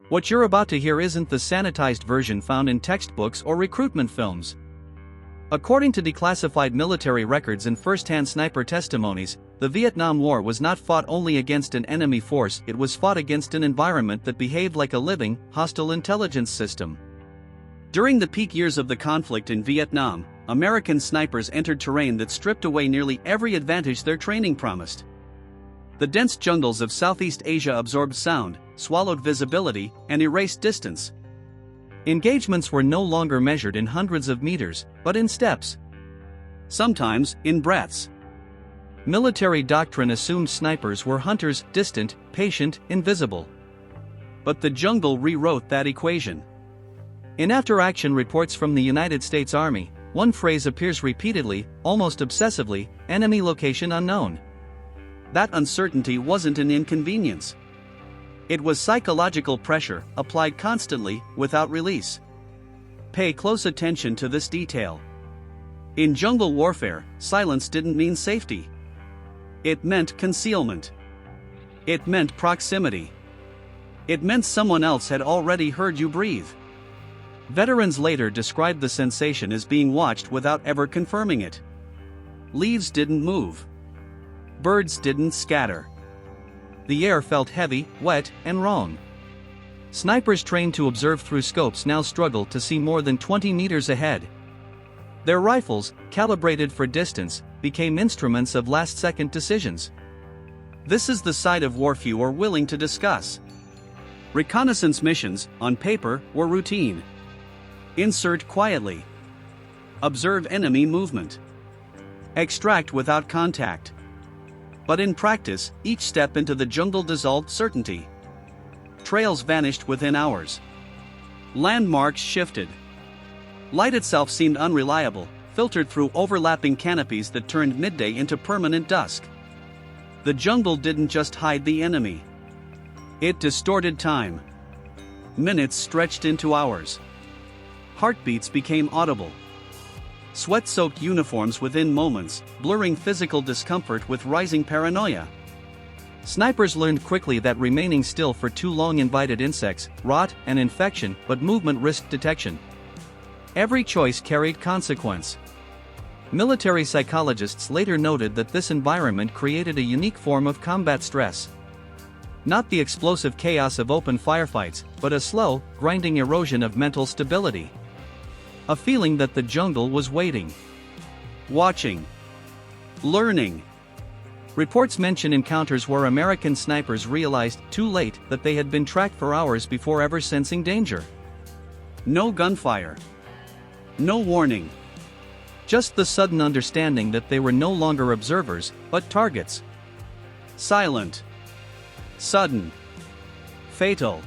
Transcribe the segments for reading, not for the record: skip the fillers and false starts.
What you're about to hear isn't the sanitized version found in textbooks or recruitment films. According to declassified military records and first-hand sniper testimonies, the Vietnam War was not fought only against an enemy force, it was fought against an environment that behaved like a living, hostile intelligence system. During the peak years of the conflict in Vietnam, American snipers entered terrain that stripped away nearly every advantage their training promised. The dense jungles of Southeast Asia absorbed sound, swallowed visibility, and erased distance. Engagements were no longer measured in hundreds of meters, but in steps. Sometimes, in breaths. Military doctrine assumed snipers were hunters, distant, patient, invisible. But the jungle rewrote that equation. In after-action reports from the United States Army, one phrase appears repeatedly, almost obsessively: enemy location unknown. That uncertainty wasn't an inconvenience. It was psychological pressure, applied constantly, without release. Pay close attention to this detail. In jungle warfare, silence didn't mean safety. It meant concealment. It meant proximity. It meant someone else had already heard you breathe. Veterans later described the sensation as being watched without ever confirming it. Leaves didn't move. Birds didn't scatter. The air felt heavy, wet, and wrong. Snipers trained to observe through scopes now struggled to see more than 20 meters ahead. Their rifles, calibrated for distance, became instruments of last-second decisions. This is the side of war few are willing to discuss. Reconnaissance missions, on paper, were routine. Insert quietly. Observe enemy movement. Extract without contact. But in practice, each step into the jungle dissolved certainty. Trails vanished within hours. Landmarks shifted. Light itself seemed unreliable, filtered through overlapping canopies that turned midday into permanent dusk. The jungle didn't just hide the enemy. It distorted time. Minutes stretched into hours. Heartbeats became audible. Sweat-soaked uniforms within moments, blurring physical discomfort with rising paranoia. Snipers learned quickly that remaining still for too long invited insects, rot, and infection, but movement risked detection. Every choice carried consequence. Military psychologists later noted that this environment created a unique form of combat stress. Not the explosive chaos of open firefights, but a slow, grinding erosion of mental stability. A feeling that the jungle was waiting. Watching. Learning. Reports mention encounters where American snipers realized, too late, that they had been tracked for hours before ever sensing danger. No gunfire. No warning. Just the sudden understanding that they were no longer observers, but targets. Silent. Sudden. Fatal.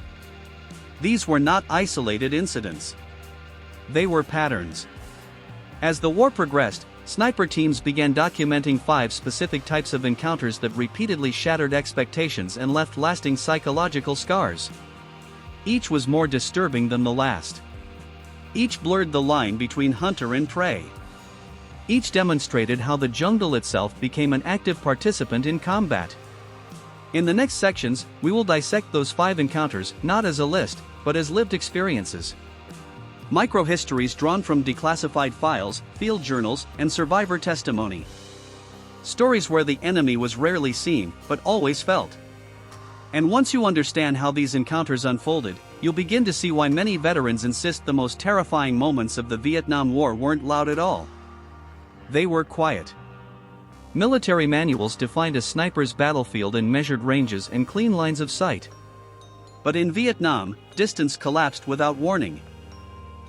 These were not isolated incidents. They were patterns. As the war progressed, sniper teams began documenting 5 specific types of encounters that repeatedly shattered expectations and left lasting psychological scars. Each was more disturbing than the last. Each blurred the line between hunter and prey. Each demonstrated how the jungle itself became an active participant in combat. In the next sections, we will dissect those 5 encounters, not as a list, but as lived experiences. Microhistories drawn from declassified files, field journals, and survivor testimony. Stories where the enemy was rarely seen, but always felt. And once you understand how these encounters unfolded, you'll begin to see why many veterans insist the most terrifying moments of the Vietnam War weren't loud at all. They were quiet. Military manuals defined a sniper's battlefield in measured ranges and clean lines of sight. But in Vietnam, distance collapsed without warning.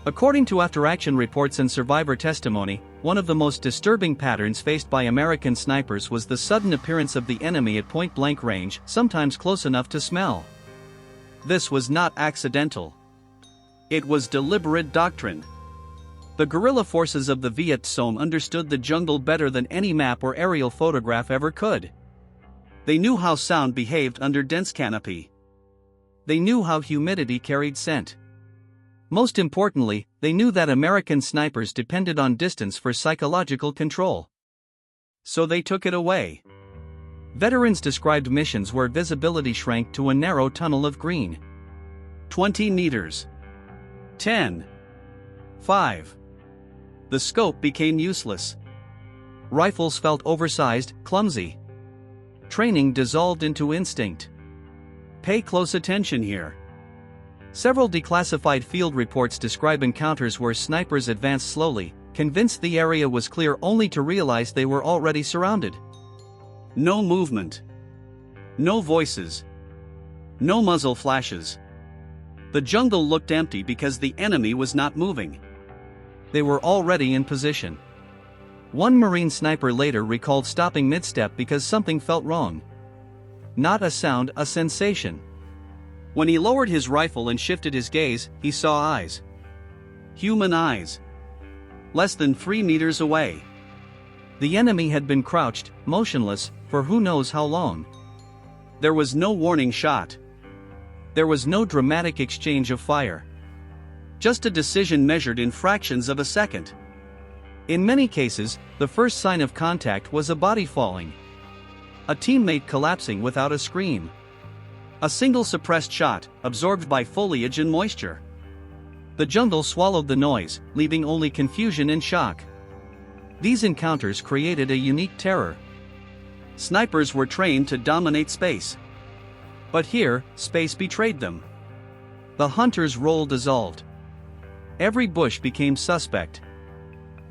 According to after-action reports and survivor testimony, one of the most disturbing patterns faced by American snipers was the sudden appearance of the enemy at point-blank range, sometimes close enough to smell. This was not accidental. It was deliberate doctrine. The guerrilla forces of the Viet Cong understood the jungle better than any map or aerial photograph ever could. They knew how sound behaved under dense canopy. They knew how humidity carried scent. Most importantly, they knew that American snipers depended on distance for psychological control. So they took it away. Veterans described missions where visibility shrank to a narrow tunnel of green. 20 meters. 10. 5. The scope became useless. Rifles felt oversized, clumsy. Training dissolved into instinct. Pay close attention here. Several declassified field reports describe encounters where snipers advanced slowly, convinced the area was clear only to realize they were already surrounded. No movement. No voices. No muzzle flashes. The jungle looked empty because the enemy was not moving. They were already in position. One Marine sniper later recalled stopping mid-step because something felt wrong. Not a sound, a sensation. When he lowered his rifle and shifted his gaze, he saw eyes. Human eyes. Less than 3 meters away. The enemy had been crouched, motionless, for who knows how long. There was no warning shot. There was no dramatic exchange of fire. Just a decision measured in fractions of a second. In many cases, the first sign of contact was a body falling. A teammate collapsing without a scream. A single suppressed shot, absorbed by foliage and moisture. The jungle swallowed the noise, leaving only confusion and shock. These encounters created a unique terror. Snipers were trained to dominate space. But here, space betrayed them. The hunter's role dissolved. Every bush became suspect.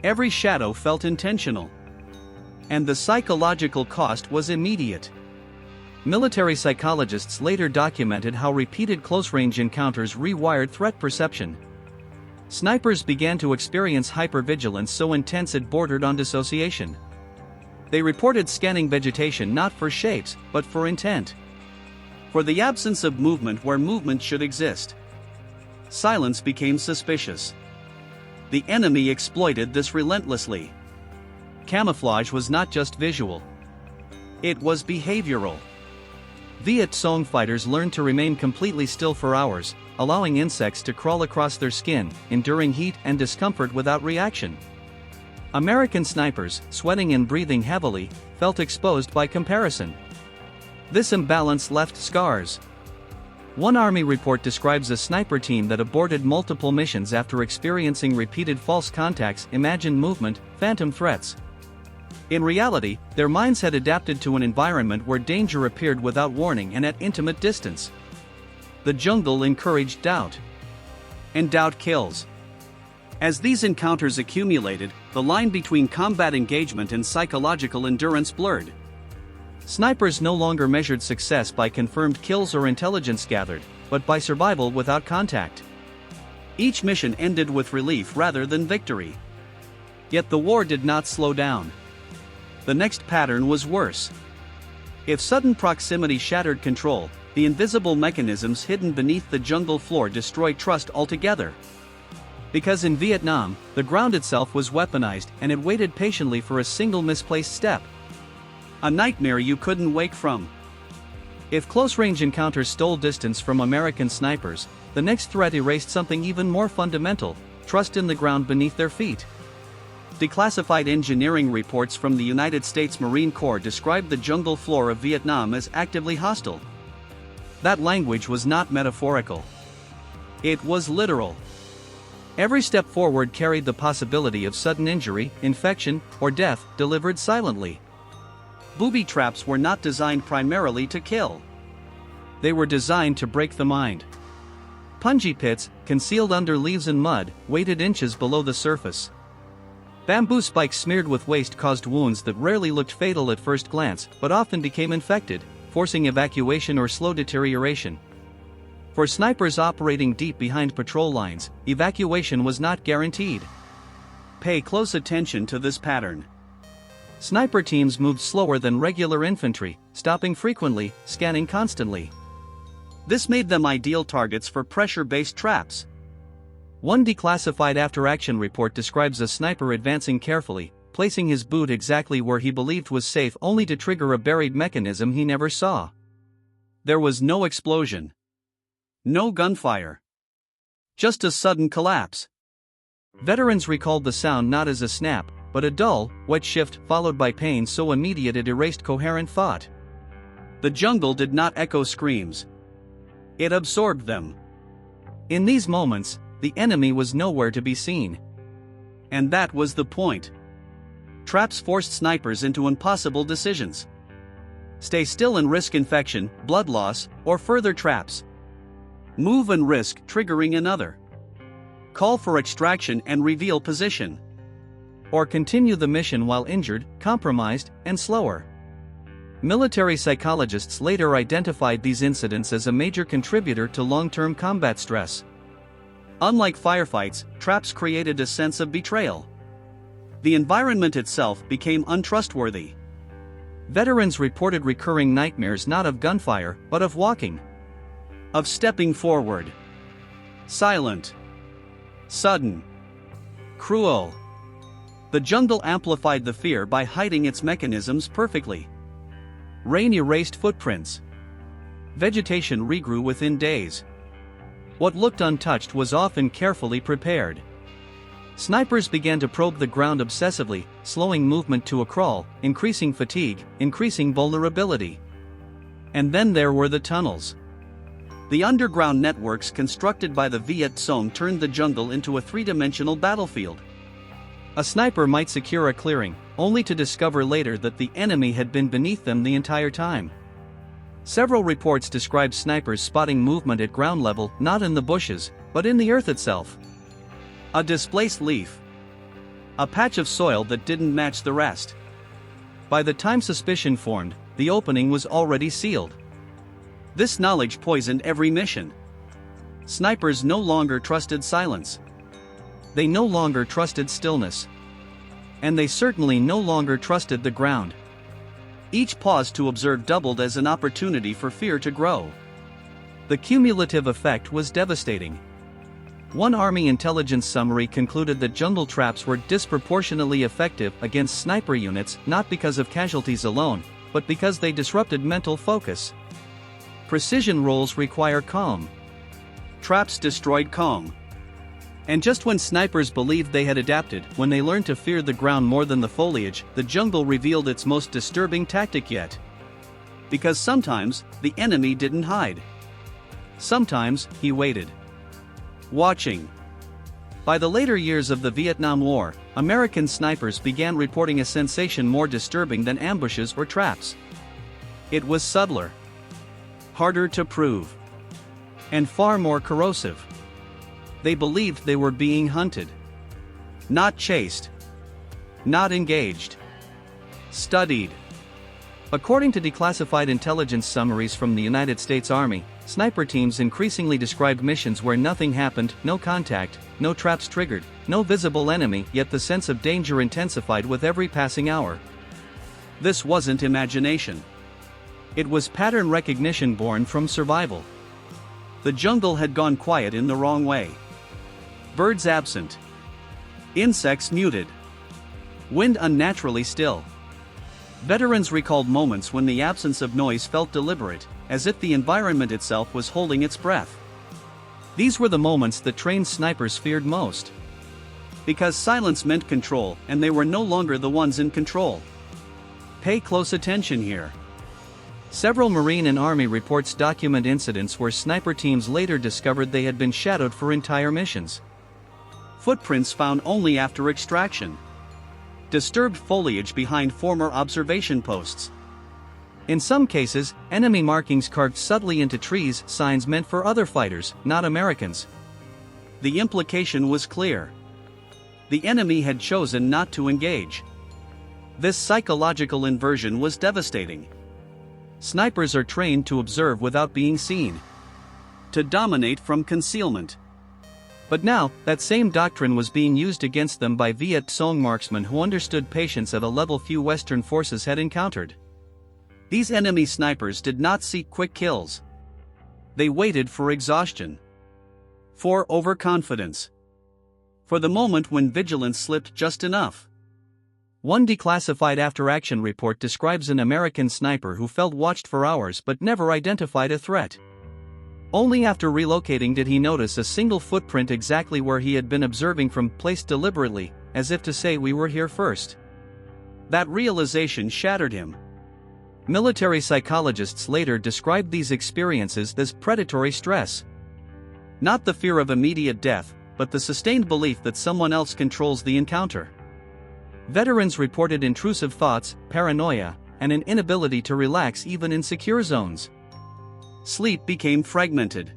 Every shadow felt intentional. And the psychological cost was immediate. Military psychologists later documented how repeated close-range encounters rewired threat perception. Snipers began to experience hypervigilance so intense it bordered on dissociation. They reported scanning vegetation not for shapes, but for intent. For the absence of movement where movement should exist. Silence became suspicious. The enemy exploited this relentlessly. Camouflage was not just visual. It was behavioral. Viet Cong fighters learned to remain completely still for hours, allowing insects to crawl across their skin, enduring heat and discomfort without reaction. American snipers, sweating and breathing heavily, felt exposed by comparison. This imbalance left scars. One Army report describes a sniper team that aborted multiple missions after experiencing repeated false contacts, imagined movement, phantom threats. In reality, their minds had adapted to an environment where danger appeared without warning and at intimate distance. The jungle encouraged doubt. And doubt kills. As these encounters accumulated, the line between combat engagement and psychological endurance blurred. Snipers no longer measured success by confirmed kills or intelligence gathered, but by survival without contact. Each mission ended with relief rather than victory. Yet the war did not slow down. The next pattern was worse. If sudden proximity shattered control, the invisible mechanisms hidden beneath the jungle floor destroyed trust altogether. Because in Vietnam, the ground itself was weaponized and it waited patiently for a single misplaced step. A nightmare you couldn't wake from. If close-range encounters stole distance from American snipers, the next threat erased something even more fundamental: trust in the ground beneath their feet. Declassified engineering reports from the United States Marine Corps described the jungle floor of Vietnam as actively hostile. That language was not metaphorical. It was literal. Every step forward carried the possibility of sudden injury, infection, or death, delivered silently. Booby traps were not designed primarily to kill. They were designed to break the mind. Punji pits, concealed under leaves and mud, waited inches below the surface. Bamboo spikes smeared with waste caused wounds that rarely looked fatal at first glance, but often became infected, forcing evacuation or slow deterioration. For snipers operating deep behind patrol lines, evacuation was not guaranteed. Pay close attention to this pattern. Sniper teams moved slower than regular infantry, stopping frequently, scanning constantly. This made them ideal targets for pressure-based traps. One declassified after-action report describes a sniper advancing carefully, placing his boot exactly where he believed was safe only to trigger a buried mechanism he never saw. There was no explosion. No gunfire. Just a sudden collapse. Veterans recalled the sound not as a snap, but a dull, wet shift followed by pain so immediate it erased coherent thought. The jungle did not echo screams. It absorbed them. In these moments, the enemy was nowhere to be seen. And that was the point. Traps forced snipers into impossible decisions. Stay still and risk infection, blood loss, or further traps. Move and risk triggering another. Call for extraction and reveal position. Or continue the mission while injured, compromised, and slower. Military psychologists later identified these incidents as a major contributor to long-term combat stress. Unlike firefights, traps created a sense of betrayal. The environment itself became untrustworthy. Veterans reported recurring nightmares not of gunfire, but of walking. Of stepping forward. Silent. Sudden. Cruel. The jungle amplified the fear by hiding its mechanisms perfectly. Rain erased footprints. Vegetation regrew within days. What looked untouched was often carefully prepared. Snipers began to probe the ground obsessively, slowing movement to a crawl, increasing fatigue, increasing vulnerability. And then there were the tunnels. The underground networks constructed by the Viet Cong turned the jungle into a three-dimensional battlefield. A sniper might secure a clearing, only to discover later that the enemy had been beneath them the entire time. Several reports describe snipers spotting movement at ground level, not in the bushes, but in the earth itself. A displaced leaf. A patch of soil that didn't match the rest. By the time suspicion formed, the opening was already sealed. This knowledge poisoned every mission. Snipers no longer trusted silence. They no longer trusted stillness. And they certainly no longer trusted the ground. Each pause to observe doubled as an opportunity for fear to grow. The cumulative effect was devastating. One Army intelligence summary concluded that jungle traps were disproportionately effective against sniper units not because of casualties alone, but because they disrupted mental focus. Precision roles require calm. Traps destroyed calm. And just when snipers believed they had adapted, when they learned to fear the ground more than the foliage, the jungle revealed its most disturbing tactic yet. Because sometimes, the enemy didn't hide. Sometimes, he waited. Watching. By the later years of the Vietnam War, American snipers began reporting a sensation more disturbing than ambushes or traps. It was subtler. Harder to prove. And far more corrosive. They believed they were being hunted. Not chased. Not engaged. Studied. According to declassified intelligence summaries from the United States Army, sniper teams increasingly described missions where nothing happened, no contact, no traps triggered, no visible enemy, yet the sense of danger intensified with every passing hour. This wasn't imagination. It was pattern recognition born from survival. The jungle had gone quiet in the wrong way. Birds absent. Insects muted. Wind unnaturally still. Veterans recalled moments when the absence of noise felt deliberate, as if the environment itself was holding its breath. These were the moments that trained snipers feared most. Because silence meant control, and they were no longer the ones in control. Pay close attention here. Several Marine and Army reports document incidents where sniper teams later discovered they had been shadowed for entire missions. Footprints found only after extraction. Disturbed foliage behind former observation posts. In some cases, enemy markings carved subtly into trees, signs meant for other fighters, not Americans. The implication was clear. The enemy had chosen not to engage. This psychological inversion was devastating. Snipers are trained to observe without being seen. To dominate from concealment. But now, that same doctrine was being used against them by Viet Cong marksmen who understood patience at a level few Western forces had encountered. These enemy snipers did not seek quick kills. They waited for exhaustion. For overconfidence. For the moment when vigilance slipped just enough. One declassified after-action report describes an American sniper who felt watched for hours but never identified a threat. Only after relocating did he notice a single footprint exactly where he had been observing from, placed deliberately, as if to say we were here first. That realization shattered him. Military psychologists later described these experiences as predatory stress. Not the fear of immediate death, but the sustained belief that someone else controls the encounter. Veterans reported intrusive thoughts, paranoia, and an inability to relax even in secure zones. Sleep became fragmented.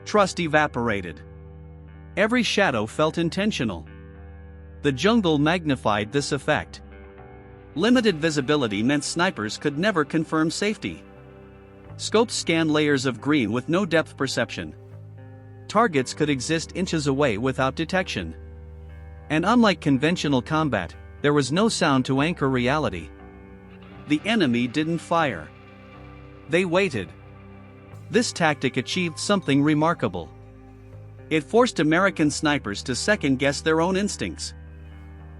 Trust evaporated. Every shadow felt intentional. The jungle magnified this effect. Limited visibility meant snipers could never confirm safety. Scopes scanned layers of green with no depth perception. Targets could exist inches away without detection. And unlike conventional combat, there was no sound to anchor reality. The enemy didn't fire. They waited. This tactic achieved something remarkable. It forced American snipers to second-guess their own instincts.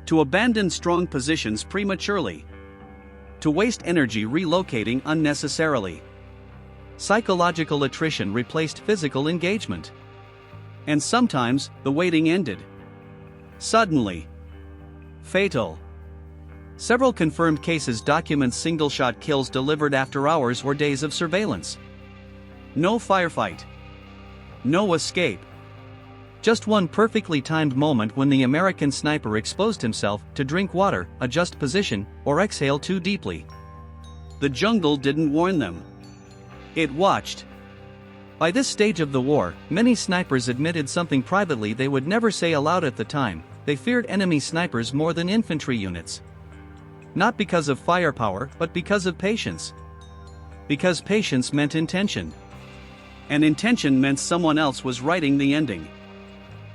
To abandon strong positions prematurely. To waste energy relocating unnecessarily. Psychological attrition replaced physical engagement. And sometimes, the waiting ended. Suddenly. Fatal. Several confirmed cases document single-shot kills delivered after hours or days of surveillance. No firefight. No escape. Just one perfectly timed moment when the American sniper exposed himself to drink water, adjust position, or exhale too deeply. The jungle didn't warn them. It watched. By this stage of the war, many snipers admitted something privately they would never say aloud at the time: they feared enemy snipers more than infantry units. Not because of firepower, but because of patience. Because patience meant intention. And intention meant someone else was writing the ending.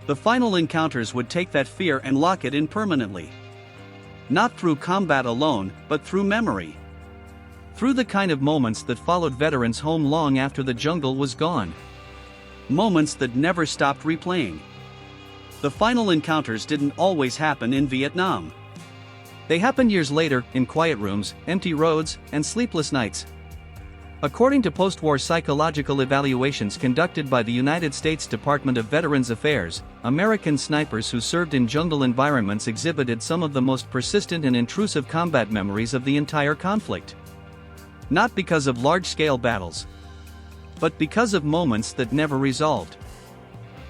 The final encounters would take that fear and lock it in permanently. Not through combat alone, but through memory. Through the kind of moments that followed veterans home long after the jungle was gone. Moments that never stopped replaying. The final encounters didn't always happen in Vietnam. They happened years later, in quiet rooms, empty roads, and sleepless nights. According to post-war psychological evaluations conducted by the United States Department of Veterans Affairs, American snipers who served in jungle environments exhibited some of the most persistent and intrusive combat memories of the entire conflict. Not because of large-scale battles, but because of moments that never resolved.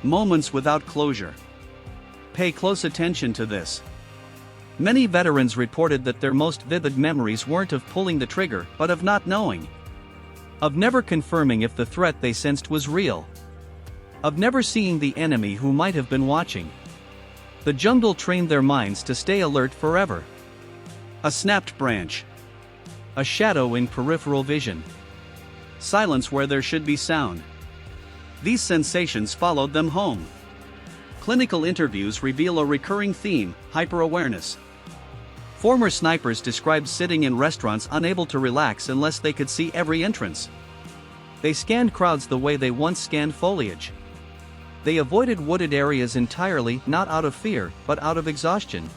Moments without closure. Pay close attention to this. Many veterans reported that their most vivid memories weren't of pulling the trigger, but of not knowing. Of never confirming if the threat they sensed was real. Of never seeing the enemy who might have been watching. The jungle trained their minds to stay alert forever. A snapped branch. A shadow in peripheral vision. Silence where there should be sound. These sensations followed them home. Clinical interviews reveal a recurring theme: hyper-awareness. Former snipers described sitting in restaurants unable to relax unless they could see every entrance. They scanned crowds the way they once scanned foliage. They avoided wooded areas entirely, not out of fear, but out of exhaustion.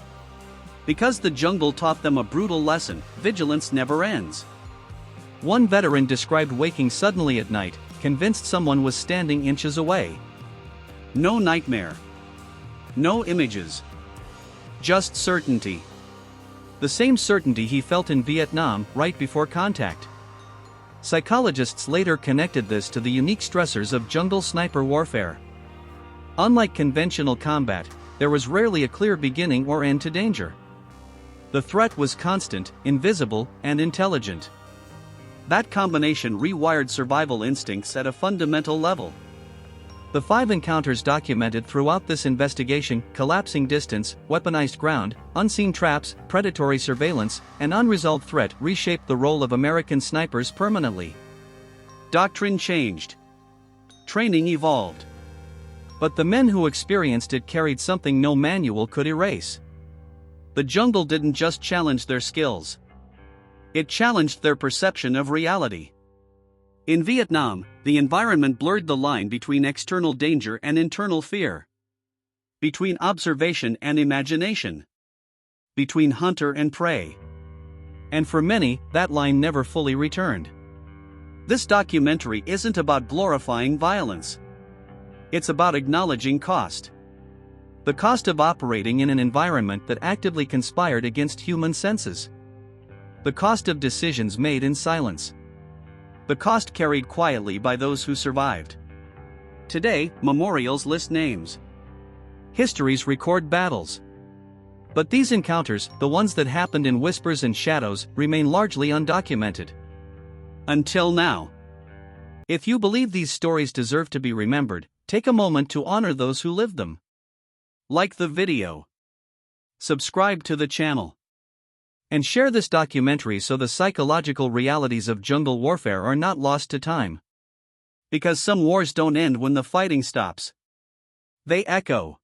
Because the jungle taught them a brutal lesson: vigilance never ends. One veteran described waking suddenly at night, convinced someone was standing inches away. No nightmare. No images. Just certainty. The same certainty he felt in Vietnam right before contact. Psychologists later connected this to the unique stressors of jungle sniper warfare. Unlike conventional combat, there was rarely a clear beginning or end to danger. The threat was constant, invisible, and intelligent. That combination rewired survival instincts at a fundamental level. The 5 encounters documented throughout this investigation: collapsing distance, weaponized ground, unseen traps, predatory surveillance, and unresolved threat reshaped the role of American snipers permanently. Doctrine changed. Training evolved. But the men who experienced it carried something no manual could erase. The jungle didn't just challenge their skills. It challenged their perception of reality. In Vietnam, the environment blurred the line between external danger and internal fear. Between observation and imagination. Between hunter and prey. And for many, that line never fully returned. This documentary isn't about glorifying violence. It's about acknowledging cost. The cost of operating in an environment that actively conspired against human senses. The cost of decisions made in silence. The cost carried quietly by those who survived. Today, memorials list names. Histories record battles. But these encounters, the ones that happened in whispers and shadows, remain largely undocumented. Until now. If you believe these stories deserve to be remembered, take a moment to honor those who lived them. Like the video. Subscribe to the channel. And share this documentary so the psychological realities of jungle warfare are not lost to time. Because some wars don't end when the fighting stops. They echo.